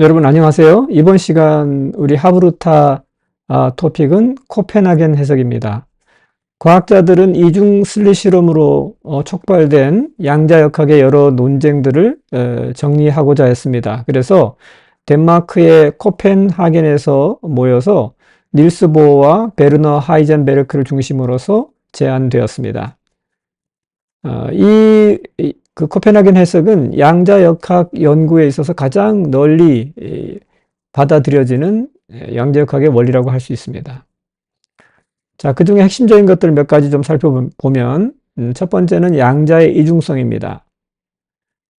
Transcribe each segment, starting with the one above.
여러분 안녕하세요. 이번 시간 우리 하브루타 토픽은 코펜하겐 해석입니다. 과학자들은 이중 슬릿 실험으로 촉발된 양자역학의 여러 논쟁들을 정리하고자 했습니다. 그래서 덴마크의 코펜하겐에서 모여서 닐스 보어와 베르너 하이젠베르크를 중심으로서 제안되었습니다. 그 코펜하겐 해석은 양자역학 연구에 있어서 가장 널리 받아들여지는 양자역학의 원리라고 할 수 있습니다. 자, 그 중에 핵심적인 것들 몇 가지 좀 살펴보면, 첫 번째는 양자의 이중성입니다.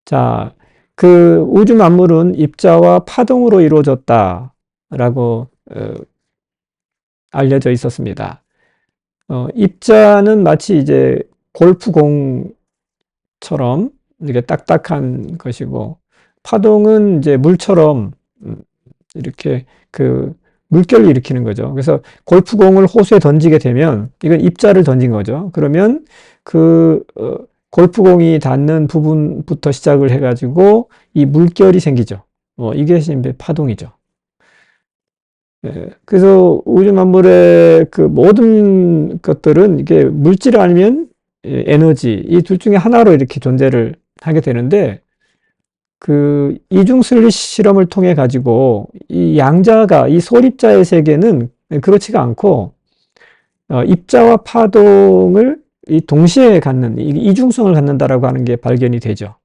자, 그 우주 만물은 입자와 파동으로 이루어졌다라고 알려져 있었습니다. 입자는 마치 이제 골프공처럼 이렇게 딱딱한 것이고, 파동은 이제 물처럼 이렇게 그 물결을 일으키는 거죠. 그래서 골프공을 호수에 던지게 되면 이건 입자를 던진 거죠. 그러면 그 골프공이 닿는 부분부터 시작을 해가지고 이 물결이 생기죠. 이게 이제 파동이죠. 그래서 우주 만물의 그 모든 것들은 이게 물질 아니면 에너지, 이 둘 중에 하나로 이렇게 존재를 하게 되는데, 그 이중 슬릿 실험을 통해 가지고 이 양자가, 이 소립자의 세계는 그렇지가 않고 입자와 파동을 동시에 갖는, 이중성을 갖는다라고 하는 게 발견이 되죠.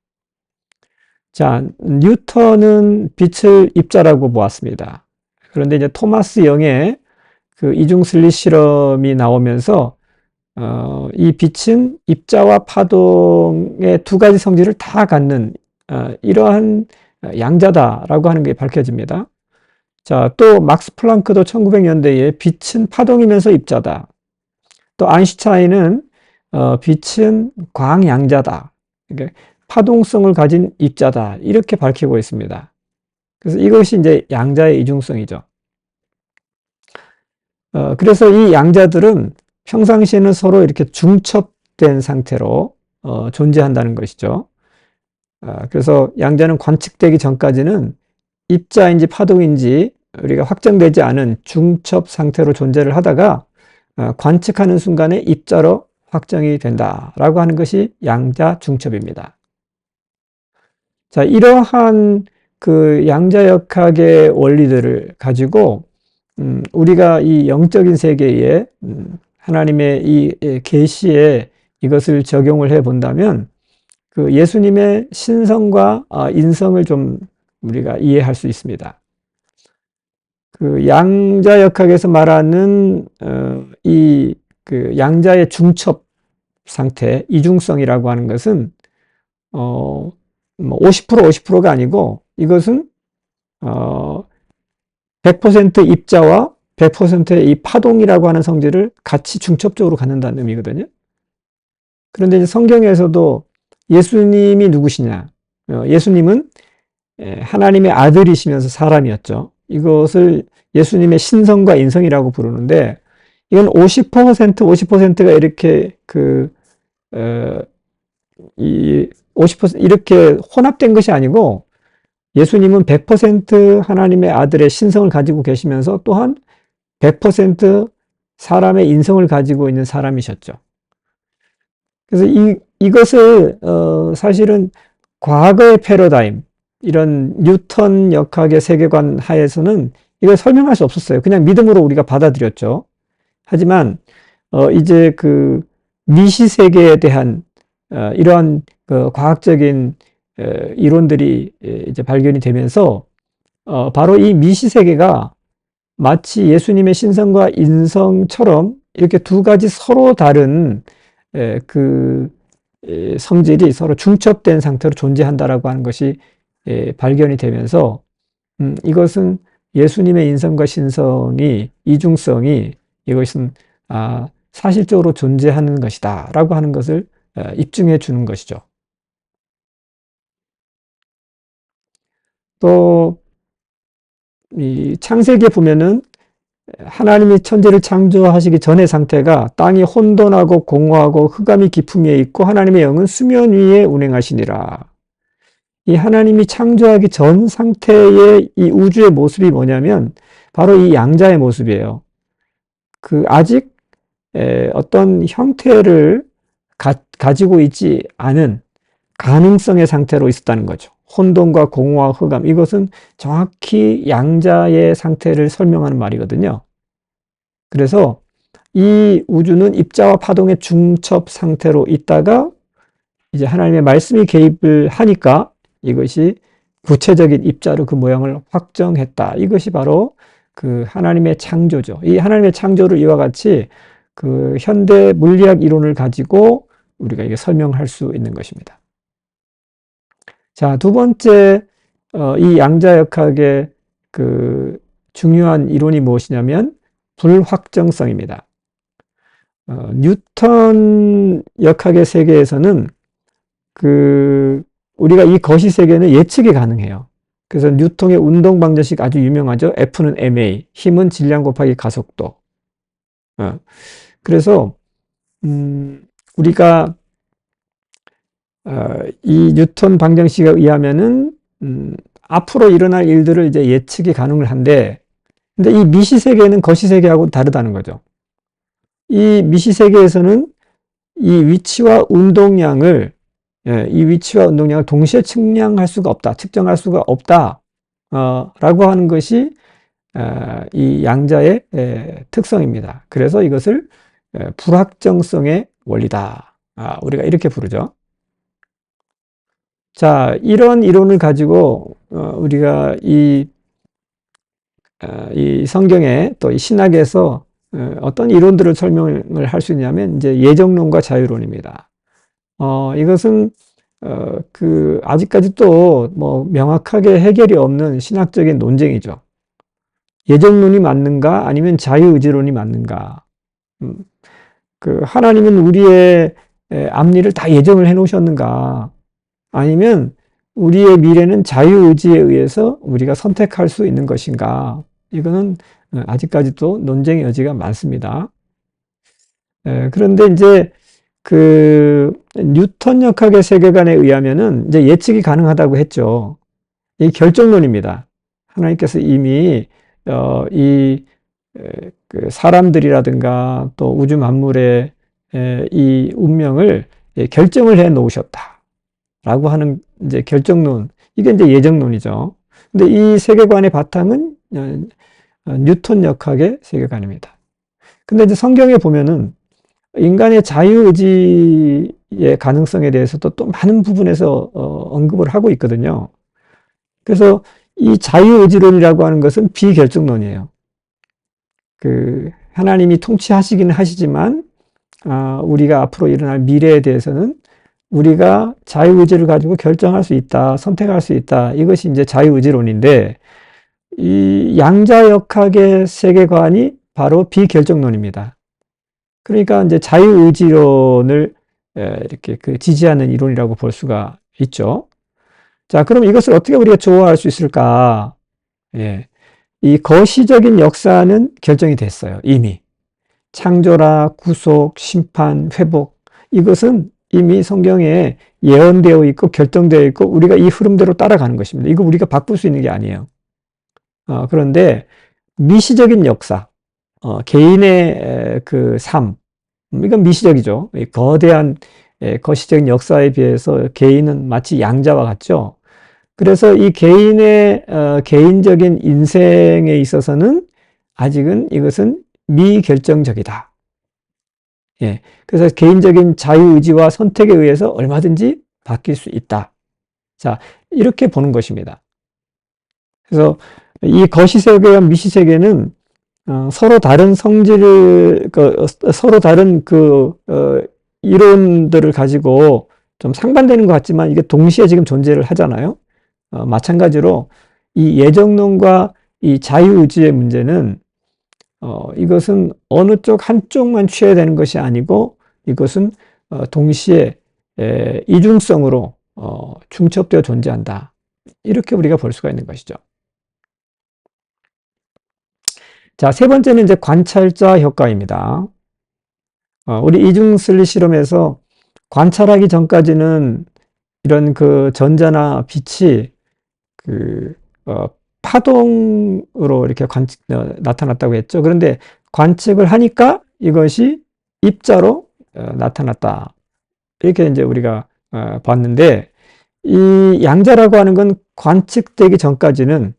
자, 뉴턴은 빛을 입자라고 보았습니다. 그런데 이제 토마스 영의 그 이중 슬릿 실험이 나오면서 이 빛은 입자와 파동의 두 가지 성질을 다 갖는 이러한 양자다라고 하는 게 밝혀집니다. 자, 또 막스 플랑크도 1900년대에 빛은 파동이면서 입자다. 또 아인슈타인은 빛은 광양자다. 그러니까 파동성을 가진 입자다. 이렇게 밝히고 있습니다. 그래서 이것이 이제 양자의 이중성이죠. 그래서 이 양자들은 평상시에는 서로 이렇게 중첩된 상태로 존재한다는 것이죠. 그래서 양자는 관측되기 전까지는 입자인지 파동인지 우리가 확정되지 않은 중첩 상태로 존재를 하다가 관측하는 순간에 입자로 확정이 된다라고 하는 것이 양자 중첩입니다. 자, 이러한 그 양자역학의 원리들을 가지고 우리가 이 영적인 세계에 하나님의 이 계시에 이것을 적용을 해 본다면 그 예수님의 신성과 인성을 좀 우리가 이해할 수 있습니다. 그 양자역학에서 말하는 이 그 양자의 중첩 상태, 이중성이라고 하는 것은 50%가 아니고 이것은 100% 입자와 100%의 이 파동이라고 하는 성질을 같이 중첩적으로 갖는다는 의미거든요. 그런데 이제 성경에서도 예수님이 누구시냐? 예수님은 하나님의 아들이시면서 사람이었죠. 이것을 예수님의 신성과 인성이라고 부르는데, 이건 50%가 이렇게 이 50% 이렇게 혼합된 것이 아니고, 예수님은 100% 하나님의 아들의 신성을 가지고 계시면서 또한 100% 사람의 인성을 가지고 있는 사람이셨죠. 그래서 이것을 사실은 과거의 패러다임, 이런 뉴턴 역학의 세계관 하에서는 이걸 설명할 수 없었어요. 그냥 믿음으로 우리가 받아들였죠. 하지만 이제 그 미시 세계에 대한 이러한 그 과학적인 이론들이 이제 발견이 되면서 바로 이 미시 세계가 마치 예수님의 신성과 인성처럼 이렇게 두 가지 서로 다른 그 성질이 서로 중첩된 상태로 존재한다라고 하는 것이 발견이 되면서 이것은 예수님의 인성과 신성이, 이중성이 이것은 사실적으로 존재하는 것이다라고 하는 것을 입증해 주는 것이죠. 또 이 창세기에 보면은 하나님이 천지를 창조하시기 전의 상태가 땅이 혼돈하고 공허하고 흑암이 깊음 위에 있고 하나님의 영은 수면 위에 운행하시니라. 이 하나님이 창조하기 전 상태의 이 우주의 모습이 뭐냐면 바로 이 양자의 모습이에요. 아직 어떤 형태를 가지고 있지 않은 가능성의 상태로 있었다는 거죠. 혼돈과 공허와 흑암, 이것은 정확히 양자의 상태를 설명하는 말이거든요. 그래서 이 우주는 입자와 파동의 중첩 상태로 있다가 이제 하나님의 말씀이 개입을 하니까 이것이 구체적인 입자로 그 모양을 확정했다. 이것이 바로 그 하나님의 창조죠. 이 하나님의 창조를 이와 같이 그 현대 물리학 이론을 가지고 우리가 이게 설명할 수 있는 것입니다. 자, 두 번째, 이 양자역학의 그 중요한 이론이 무엇이냐면 불확정성입니다. 뉴턴 역학의 세계에서는 우리가 이 거시 세계는 예측이 가능해요. 그래서 뉴턴의 운동 방정식 아주 유명하죠. F는 ma, 힘은 질량 곱하기 가속도. 그래서 우리가 이 뉴턴 방정식에 의하면은 앞으로 일어날 일들을 이제 예측이 가능을 한데, 근데 이 미시 세계는 거시 세계하고 다르다는 거죠. 이 미시 세계에서는 이 위치와 운동량을 동시에 측량할 수가 없다, 측정할 수가 없다, 라고 하는 것이 이 양자의 특성입니다. 그래서 이것을 불확정성의 원리다. 우리가 이렇게 부르죠. 자, 이런 이론을 가지고 우리가 이 성경에 또 이 신학에서 어떤 이론들을 설명을 할 수 있냐면 이제 예정론과 자유론입니다. 이것은 아직까지 또 뭐 명확하게 해결이 없는 신학적인 논쟁이죠. 예정론이 맞는가 아니면 자유의지론이 맞는가. 하나님은 우리의 앞일을 다 예정을 해 놓으셨는가, 아니면 우리의 미래는 자유의지에 의해서 우리가 선택할 수 있는 것인가. 이거는 아직까지도 논쟁의 여지가 많습니다. 그런데 이제 뉴턴 역학의 세계관에 의하면은 이제 예측이 가능하다고 했죠. 이 결정론입니다. 하나님께서 이미 사람들이라든가 또 우주 만물의 이 운명을 결정을 해 놓으셨다라고 하는 이제 결정론, 이게 이제 예정론이죠. 근데 이 세계관의 바탕은 뉴턴 역학의 세계관입니다. 근데 이제 성경에 보면은 인간의 자유의지의 가능성에 대해서도 또 많은 부분에서 언급을 하고 있거든요. 그래서 이 자유의지론이라고 하는 것은 비결정론이에요. 하나님이 통치하시기는 하시지만 우리가 앞으로 일어날 미래에 대해서는 우리가 자유의지를 가지고 결정할 수 있다, 선택할 수 있다. 이것이 이제 자유의지론인데, 이 양자역학의 세계관이 바로 비결정론입니다. 그러니까 이제 자유의지론을 이렇게 지지하는 이론이라고 볼 수가 있죠. 자, 그럼 이것을 어떻게 우리가 조화할 수 있을까? 이 거시적인 역사는 결정이 됐어요. 이미. 창조라, 구속, 심판, 회복, 이것은 이미 성경에 예언되어 있고 결정되어 있고 우리가 이 흐름대로 따라가는 것입니다. 이거 우리가 바꿀 수 있는 게 아니에요. 그런데 미시적인 역사, 개인의 삶, 이건 미시적이죠. 거대한 거시적인 역사에 비해서 개인은 마치 양자와 같죠. 그래서 이 개인의 개인적인 인생에 있어서는 아직은 이것은 미결정적이다. 그래서 개인적인 자유의지와 선택에 의해서 얼마든지 바뀔 수 있다. 자, 이렇게 보는 것입니다. 그래서 이 거시세계와 미시세계는 서로 다른 서로 다른 이론들을 가지고 좀 상반되는 것 같지만 이게 동시에 지금 존재를 하잖아요. 마찬가지로 이 예정론과 이 자유의지의 문제는 이것은 어느 쪽 한쪽만 취해야 되는 것이 아니고 이것은 동시에 이중성으로 중첩되어 존재한다. 이렇게 우리가 볼 수가 있는 것이죠. 자, 세 번째는 이제 관찰자 효과입니다. 우리 이중슬릿 실험에서 관찰하기 전까지는 이런 그 전자나 빛이 그 파동으로 이렇게 나타났다고 했죠. 그런데 관측을 하니까 이것이 입자로 나타났다. 이렇게 이제 우리가 봤는데, 이 양자라고 하는 건 관측되기 전까지는,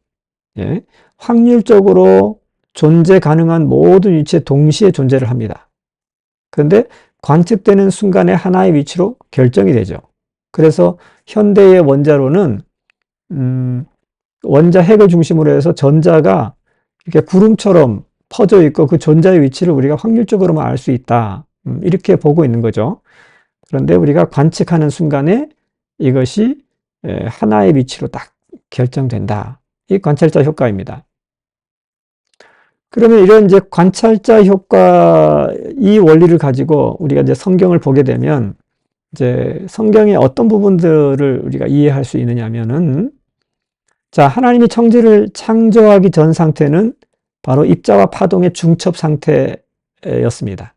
예, 확률적으로 존재 가능한 모든 위치에 동시에 존재를 합니다. 그런데 관측되는 순간에 하나의 위치로 결정이 되죠. 그래서 현대의 원자로는 원자 핵을 중심으로 해서 전자가 이렇게 구름처럼 퍼져 있고 그 전자의 위치를 우리가 확률적으로만 알 수 있다. 이렇게 보고 있는 거죠. 그런데 우리가 관측하는 순간에 이것이 하나의 위치로 딱 결정된다. 이 관찰자 효과입니다. 그러면 이런 이제 관찰자 효과, 이 원리를 가지고 우리가 이제 성경을 보게 되면 이제 성경의 어떤 부분들을 우리가 이해할 수 있느냐 하면은, 자, 하나님이 천지를 창조하기 전 상태는 바로 입자와 파동의 중첩 상태였습니다.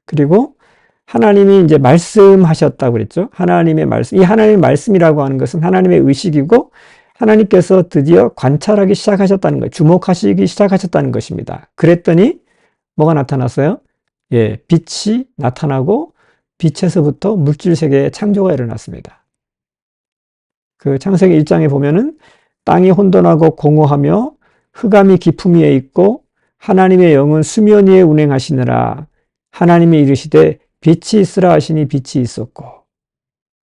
그리고 하나님이 이제 말씀하셨다고 그랬죠. 하나님의 말씀. 이 하나님의 말씀이라고 하는 것은 하나님의 의식이고 하나님께서 드디어 관찰하기 시작하셨다는 거예요. 주목하시기 시작하셨다는 것입니다. 그랬더니 뭐가 나타났어요? 예, 빛이 나타나고 빛에서부터 물질 세계의 창조가 일어났습니다. 그 창세기 1장에 보면은 땅이 혼돈하고 공허하며 흑암이 깊음 위에 있고 하나님의 영은 수면 위에 운행하시느라 하나님이 이르시되 빛이 있으라 하시니 빛이 있었고.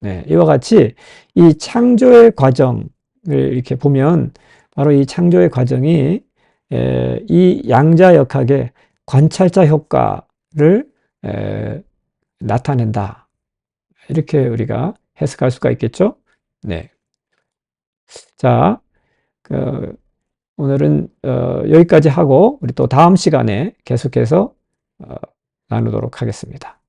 네, 이와 같이 이 창조의 과정을 이렇게 보면 바로 이 창조의 과정이 이 양자역학의 관찰자 효과를 나타낸다. 이렇게 우리가 해석할 수가 있겠죠? 네. 자, 오늘은 여기까지 하고 우리 또 다음 시간에 계속해서 나누도록 하겠습니다.